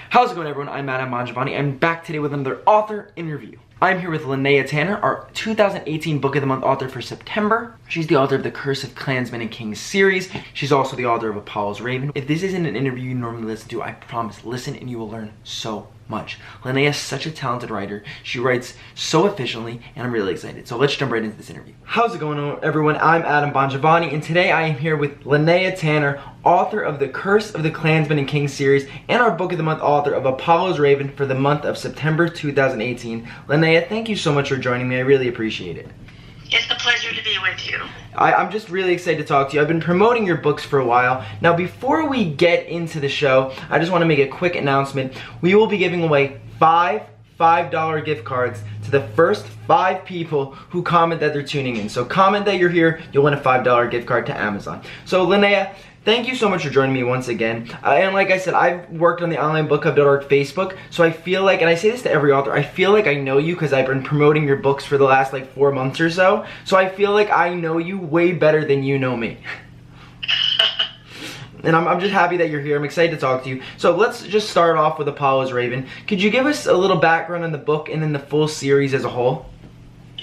How's it going, everyone? I'm Adam Mangiavani. I'm back today with another author interview. I'm here with Linnea Tanner, our 2018 Book of the Month author for September. She's the author of the Curse of Clansmen and Kings series. She's also the author of Apollo's Raven. If this isn't an interview you normally listen to, I promise, listen and you will learn so much. Linnea is such a talented writer. She writes so efficiently, and I'm really excited. So let's jump right into this interview. How's it going, everyone? I'm Adam Mangiavani, and today I am here with Linnea Tanner, author of the Curse of the Clansmen and Kings series, and our Book of the Month author of Apollo's Raven for the month of September 2018. Linnea, thank you so much for joining me. I really appreciate it. It's a pleasure to be with you. I'm just really excited to talk to you. I've been promoting your books for a while. Now, before we get into the show, I just want to make a quick announcement. We will be giving away five $5 gift cards to the first 5 people who comment that they're tuning in. So comment that you're here, you'll win a $5 gift card to Amazon. So Linnea, thank you so much for joining me once again. And like I said, I've worked on the OnlineBookClub.org Facebook, so I feel like, and I say this to every author, I feel like I know you because I've been promoting your books for the last like 4 months or so. So I feel like I know you way better than you know me. And I'm just happy that you're here. I'm excited to talk to you. So let's just start off with Apollo's Raven. Could you give us a little background on the book and then the full series as a whole?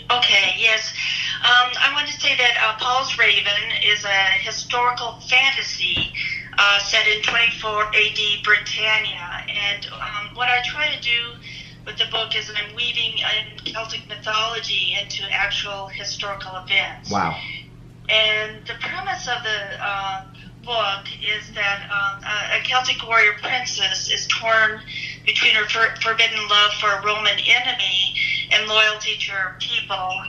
Okay, yes. I want to say that Apollo's Raven is a historical fantasy set in 24 AD Britannia. And what I try to do with the book is I'm weaving Celtic mythology into actual historical events. Wow. And the premise of the book is that a Celtic warrior princess is torn between her forbidden love for a Roman enemy and loyalty to her people.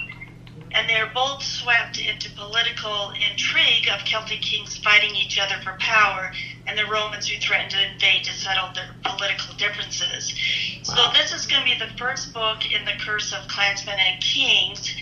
And they're both swept into political intrigue of Celtic kings fighting each other for power and the Romans who threatened to invade to settle their political differences. So this is going to be the first book in the Curse of Clansmen and Kings.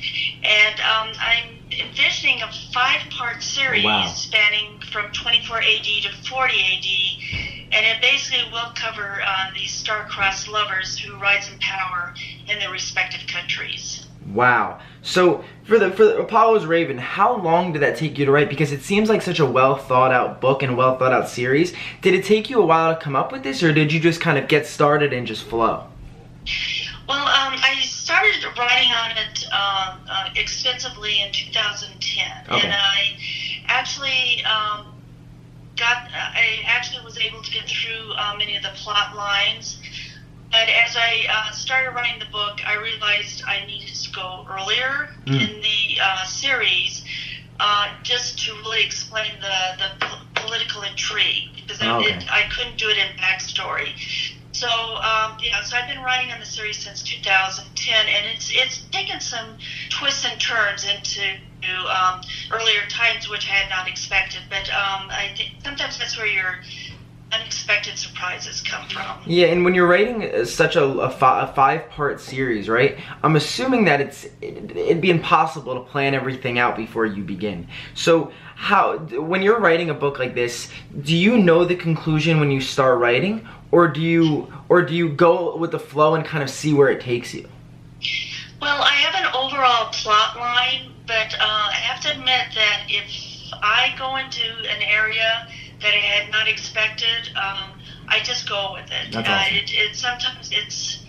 And I'm envisioning a 5-part series spanning from 24 AD to 40 AD. And it basically will cover these star-crossed lovers who rise in power in their respective countries. Wow. So for the Apollo's Raven, how long did that take you to write? Because it seems like such a well thought out book and well thought out series. Did it take you a while to come up with this, or did you just kind of get started and just flow? Well, I started writing on it extensively in 2010, okay. And I actually was able to get through many of the plot lines. But as I started writing the book, I realized I needed to go earlier in the series just to really explain the political intrigue, because I couldn't do it in backstory. So, so I've been writing on the series since 2010, and it's taken some twists and turns into earlier times, which I had not expected. But I think sometimes that's where your unexpected surprises come from. Yeah, and when you're writing such a 5-part series, right? I'm assuming that it'd be impossible to plan everything out before you begin. So when you're writing a book like this, do you know the conclusion when you start writing, or do you go with the flow and kind of see where it takes you? Well, I have an overall plot line, but I have to admit that if I go into an area that I had not expected, I just go with it. That's awesome. Sometimes it's,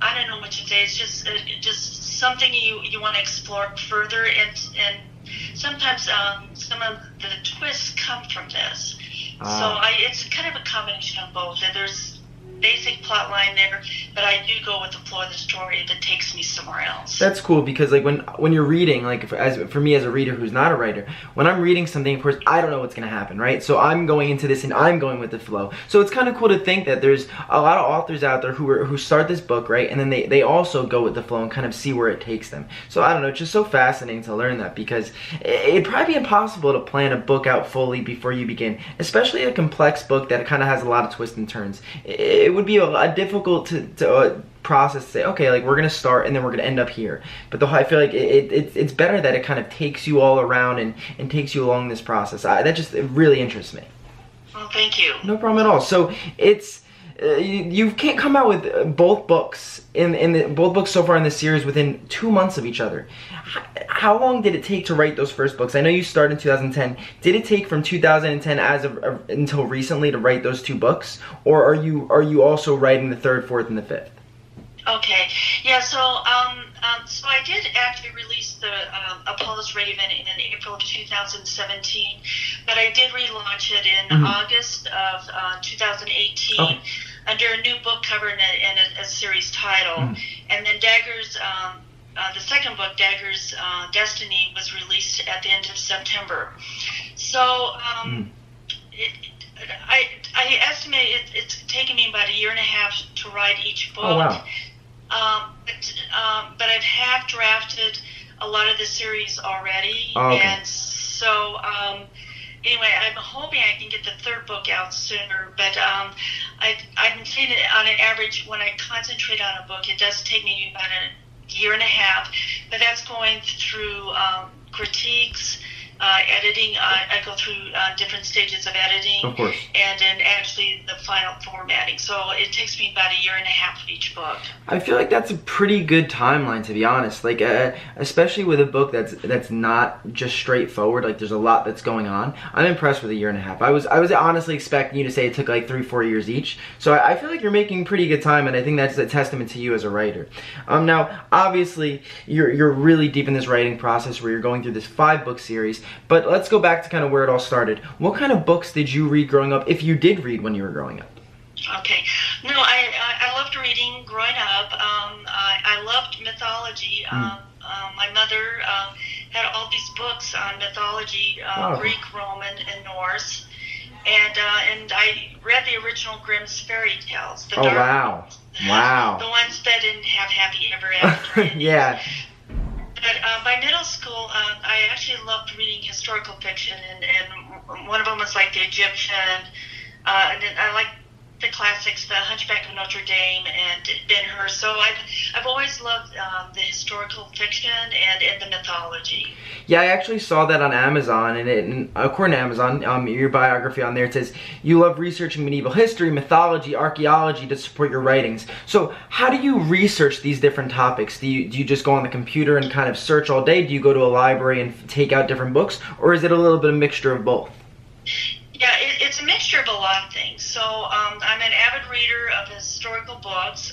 I don't know what to say, it's just something you want to explore further, and sometimes some of the twists come from this. So it's kind of a combination of both. There's basic plot line there, but I do go with the flow of the story that takes me somewhere else. That's cool, because like when you're reading, like for me as a reader who's not a writer, when I'm reading something, of course I don't know what's gonna happen, right? So I'm going into this and I'm going with the flow. So it's kind of cool to think that there's a lot of authors out there who start this book, right, and then they also go with the flow and kind of see where it takes them. So I don't know, it's just so fascinating to learn that, because it'd probably be impossible to plan a book out fully before you begin, especially a complex book that kind of has a lot of twists and turns. It would be a difficult to process to say, okay, like we're gonna start and then we're gonna end up here. But I feel like it's better that it kind of takes you all around and takes you along this process. That just really interests me. Well, thank you. No problem at all. So you can't come out with both books both books so far in the series within 2 months of each other. How long did it take to write those first books? I know you started in 2010. Did it take from 2010 until recently to write those 2 books, or are you also writing the 3rd, 4th, and the 5th? Okay, yeah. So I did actually release the Apollo's Raven in April of 2017, but I did relaunch it in August of 2018 under a new book cover and a series title. And then Dagger's, the second book, Dagger's Destiny, was released at the end of September. So I estimate it's taken me about 1.5 years to write each book. Oh, wow. But I've half drafted a lot of the series already, and so anyway, I'm hoping I can get the 3rd book out sooner. But I've been seeing it on an average when I concentrate on a book, it does take me about 1.5 years. But that's going through critiques. Editing, I go through different stages of editing, of course, and then actually the final formatting. So it takes me about 1.5 years for each book. I feel like that's a pretty good timeline, to be honest. Like, especially with a book that's not just straightforward. Like, there's a lot that's going on. I'm impressed with 1.5 years. I was honestly expecting you to say it took like 3-4 years each. So I feel like you're making pretty good time, and I think that's a testament to you as a writer. Now, obviously, you're really deep in this writing process where you're going through this 5-book series. But let's go back to kind of where it all started. What kind of books did you read growing up, if you did read when you were growing up? Okay. No, I loved reading growing up. I loved mythology. My mother had all these books on mythology, Greek, Roman, and Norse. And I read the original Grimm's fairy tales. The dark ones. Wow. The ones that didn't have happy ever after. Yeah. But by middle school, I actually loved reading historical fiction, and one of them was like the Egyptian, and then I liked the classics, the Hunchback of Notre Dame and Ben-Hur. So I've always loved the historical fiction and the mythology. Yeah, I actually saw that on Amazon, and according to Amazon, your biography on there, it says you love researching medieval history, mythology, archaeology to support your writings. So how do you research these different topics? Do you just go on the computer and kind of search all day? Do you go to a library and take out different books? Or is it a little bit of a mixture of both? Yeah, it's a mixture of a lot of things. So I'm an avid reader of historical books,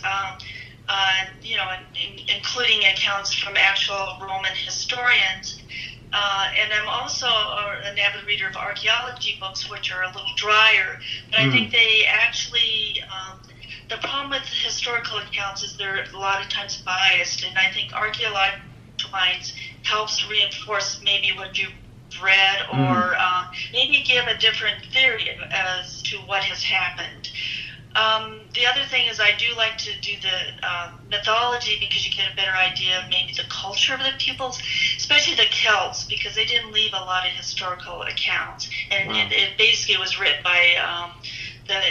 including accounts from actual Roman historians. And I'm also an avid reader of archaeology books, which are a little drier. But I think they actually, the problem with historical accounts is they're a lot of times biased. And I think archaeological science helps reinforce maybe what you read, or maybe give a different theory as to what has happened. The other thing is I do like to do the mythology, because you get a better idea of maybe the culture of the peoples, especially the Celts, because they didn't leave a lot of historical accounts. And it basically was written by the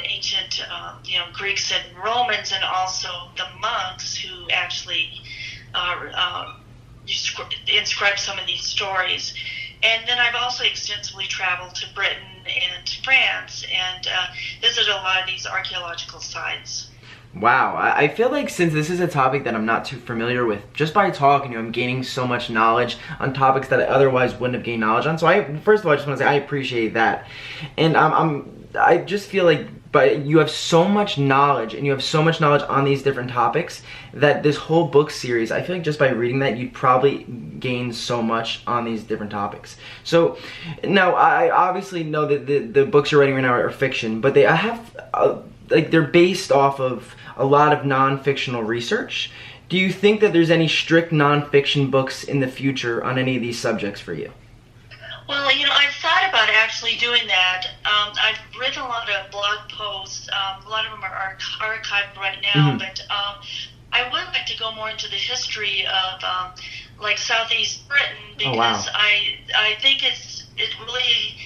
ancient Greeks and Romans, and also the monks who actually inscribed some of these stories. And then I've also extensively traveled to Britain and France and visited a lot of these archaeological sites. Wow, I feel like since this is a topic that I'm not too familiar with, just by talking to you, I'm gaining so much knowledge on topics that I otherwise wouldn't have gained knowledge on. So first of all, I just want to say I appreciate that. And I just feel like you have so much knowledge, and you have so much knowledge on these different topics, that this whole book series, I feel like just by reading that, you'd probably gain so much on these different topics. So now I obviously know that the books you're writing right now are fiction, but they're based off of a lot of non-fictional research. Do you think that there's any strict non-fiction books in the future on any of these subjects for you? Well, I've thought about actually doing that. I've written a lot of blog posts. A lot of them are archived right now, but I would like to go more into the history of like Southeast Britain, because I think it really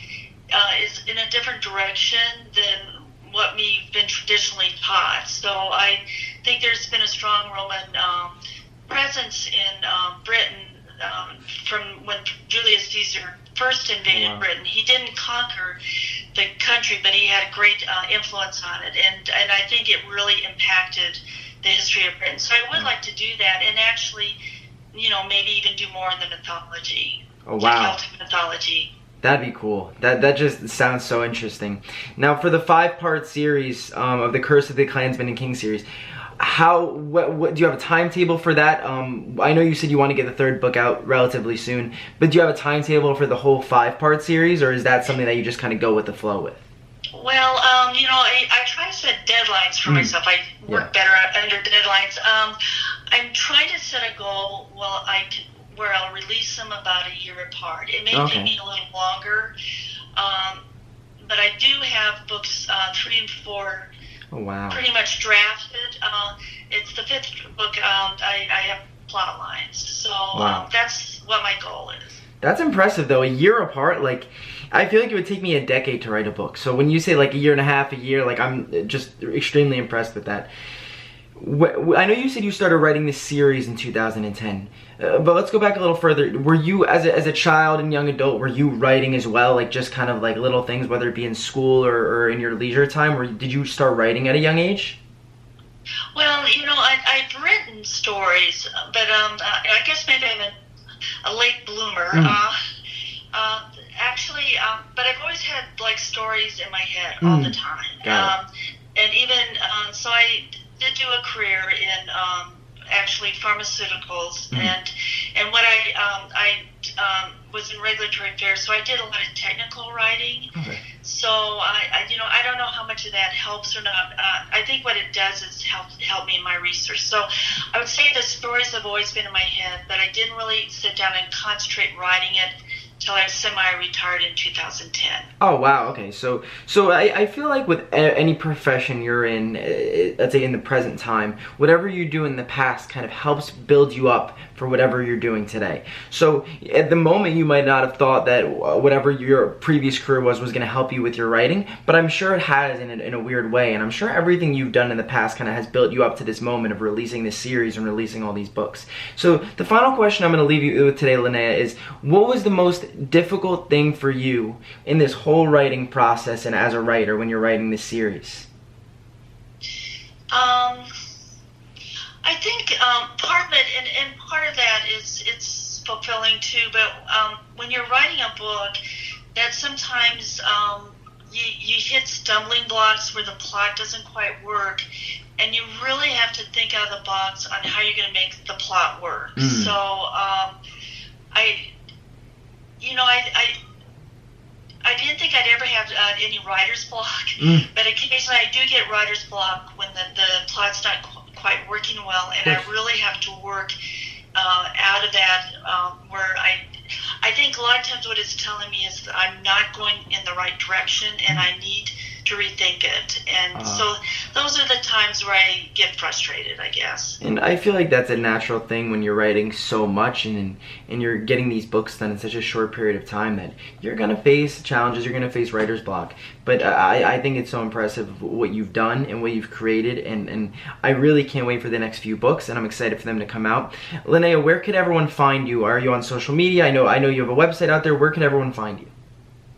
is in a different direction than what we've been traditionally taught. So I think there's been a strong Roman presence in Britain from when Julius Caesar first invaded Britain. He didn't conquer the country, but he had a great influence on it, and I think it really impacted the history of Britain. So I would like to do that, and actually, maybe even do more in the mythology. Oh, wow. Celtic mythology. That'd be cool. That just sounds so interesting. Now, for the 5-part series of the Curse of the Clansmen and King series, what do you have a timetable for that? I know you said you want to get the 3rd book out relatively soon, but do you have a timetable for the whole 5-part series, or is that something that you just kind of go with the flow with? Well, I try to set deadlines for myself. I work better under deadlines. I'm trying to set a goal where I'll release them about a year apart. It may take me a little longer, but I do have books 3 and 4 pretty much drafted. It's the 5th book. I have plot lines, so that's what my goal is. That's impressive, though. A year apart, like, I feel like it would take me a decade to write a book. So when you say like a year and a half, a year, like, I'm just extremely impressed with that. I know you said you started writing this series in 2010, but let's go back a little further. Were you, as a child and young adult, were you writing as well, like just kind of like little things, whether it be in school or in your leisure time, or did you start writing at a young age? Well, I've written stories, but I guess maybe I'm a late bloomer. But I've always had like stories in my head all the time. And even so, I did do a career in actually pharmaceuticals, and what I was in regulatory affairs, so I did a lot of technical writing. So I don't know how much of that helps or not. I think what it does is help me in my research. So I would say the stories have always been in my head, but I didn't really sit down and concentrate writing it till I was semi-retired in 2010. Oh, wow. Okay. So I feel like with any profession you're in, let's say in the present time, whatever you do in the past kind of helps build you up for whatever you're doing today. So at the moment, you might not have thought that whatever your previous career was going to help you with your writing, but I'm sure it has in a weird way, and I'm sure everything you've done in the past kind of has built you up to this moment of releasing this series and releasing all these books. So the final question I'm going to leave you with today, Linnea, is what was the most difficult thing for you in this whole writing process and as a writer when you're writing this series? I think part of it, and part of that is it's fulfilling too, but when you're writing a book, that sometimes you hit stumbling blocks where the plot doesn't quite work, and you really have to think out of the box on how you're going to make the plot work. So I didn't think I'd ever have any writer's block, but occasionally I do get writer's block when the plot's not quite working well, and I really have to work out of that where I think a lot of times what it's telling me is that I'm not going in the right direction and I need to rethink it. And so those are the times where I get frustrated, I guess. And I feel like that's a natural thing when you're writing so much and you're getting these books done in such a short period of time that you're going to face challenges, you're going to face writer's block. But I think it's so impressive what you've done and what you've created, and I really can't wait for the next few books, and I'm excited for them to come out. Linnea, where could everyone find you? Are you on social media? I know you have a website out there. Where could everyone find you?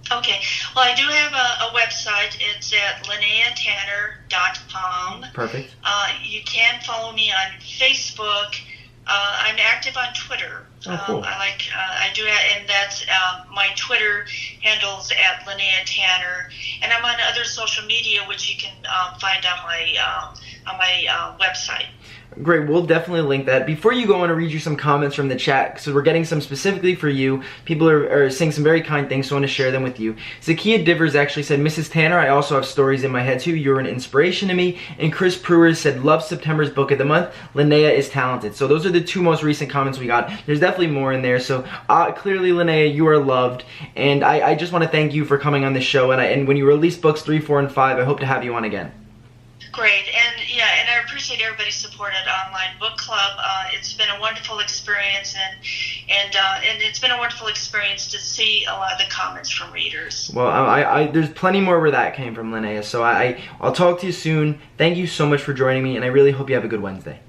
Okay. Well, I do have a website. It's at LinneaTanner.com. Perfect. You can follow me on Facebook. I'm active on Twitter. Oh, cool. I do, and that's my Twitter handles at Linnea Tanner, and I'm on other social media, which you can find on my website. Great, we'll definitely link that. Before you go, I want to read you some comments from the chat. So we're getting some specifically for you. People are saying some very kind things, so I want to share them with you. Zakia Divers actually said, Mrs. Tanner, I also have stories in my head too. You're an inspiration to me. And Chris Prewers said, love September's book of the month. Linnea is talented. So those are the two most recent comments we got. There's definitely more in there. So clearly, Linnea, you are loved. And I just want to thank you for coming on this show. And when you release books 3, 4, and 5, I hope to have you on again. Great, and I appreciate everybody's support at Online Book Club. It's been a wonderful experience, and it's been a wonderful experience to see a lot of the comments from readers. Well, there's plenty more where that came from, Linnea. So I'll talk to you soon. Thank you so much for joining me, and I really hope you have a good Wednesday.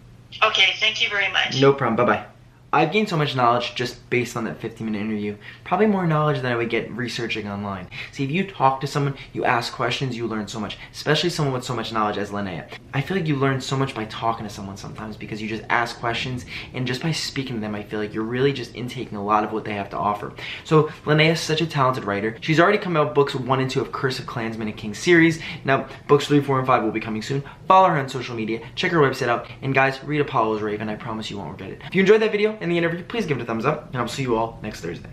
Okay, thank you very much. No problem. Bye bye. I've gained so much knowledge just based on that 15-minute interview. Probably more knowledge than I would get researching online. See, if you talk to someone, you ask questions, you learn so much, especially someone with so much knowledge as Linnea. I feel like you learn so much by talking to someone sometimes because you just ask questions, and just by speaking to them, I feel like you're really just intaking a lot of what they have to offer. So Linnea is such a talented writer. She's already come out books 1 and 2 of Curse of Clansmen and King series. Now, books 3, 4, and 5 will be coming soon. Follow her on social media, check her website out, and guys, read Apollo's Raven. I promise you won't regret it. If you enjoyed that video and the interview, please give it a thumbs up, and I'll see you all next Thursday.